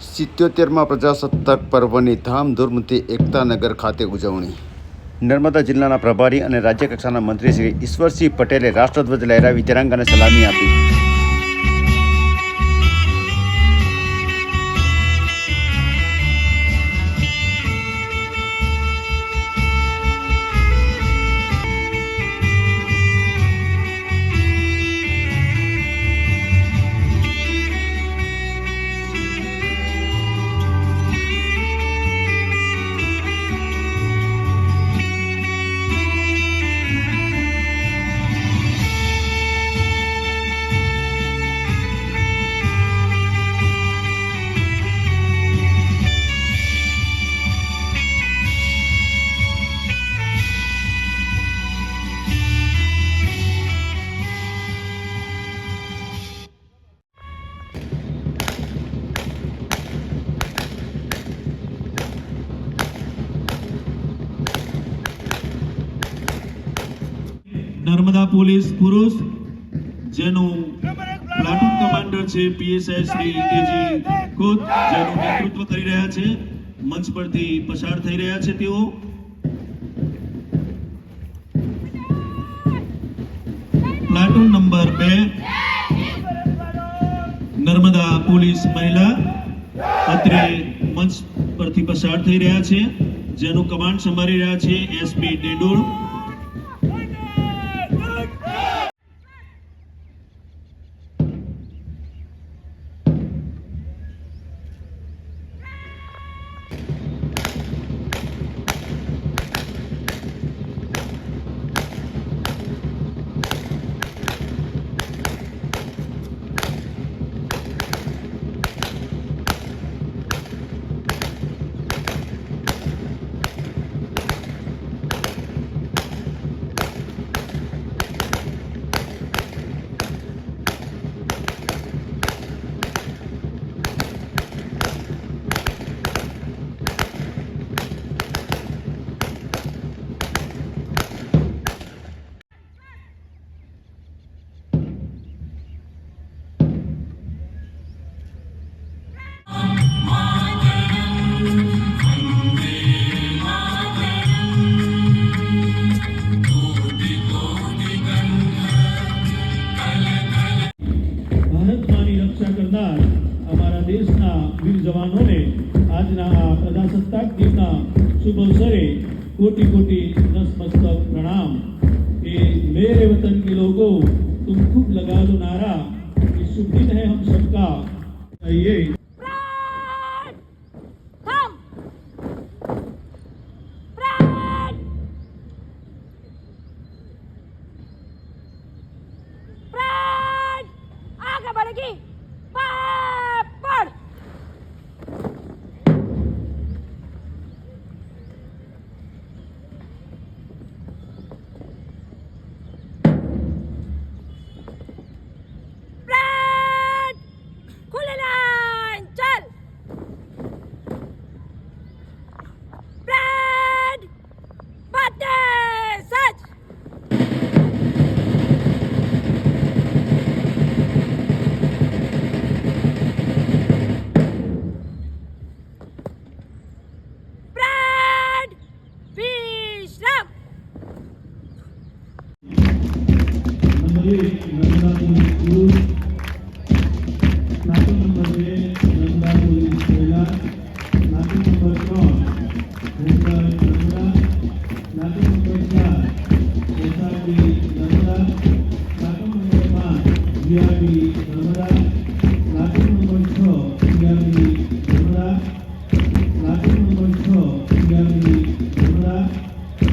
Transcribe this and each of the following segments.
77મા પ્રજાસત્તાક પર્વની ધામધૂમથી એકતાનગર ખાતે ઉજવણી। નર્મદા જિલ્લાના પ્રભારી અને રાજ્યકક્ષાના મંત્રી શ્રી ઈશ્વરસિંહ પટેલે રાષ્ટ્રધ્વજ લહેરાવી તિરંગાને સલામી આપી। नर्मदा पुलिस पुरुष जेनु प्लाटून कमांडर छे पीएसआई श्री एजी खुद जेनु नेतृत्व કરી રહ્યા છે મંચ પરથી પસાર થઈ રહ્યા છે। તેઓ પ્લાટૂન નંબર 2 નર્મદા પોલીસ મહિલા અત્રે મંચ પરથી પસાર થઈ રહ્યા છે જેનું કમાન્ડ સંભાળી રહ્યા છે એસપી ડેડોળ। देशना वीर जवानों ने आज प्रजासत्ताक दिवसना शुभ अवसरे कोटि कोटि नतमस्तक प्रणाम। कि मेरे वतन के लोगों तुम खूब लगा लो नारा कि शुभ दिन है हम सबका। ये आगे बढ़ेगी।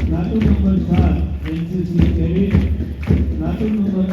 Platoon number 7 NCC cadet, platoon number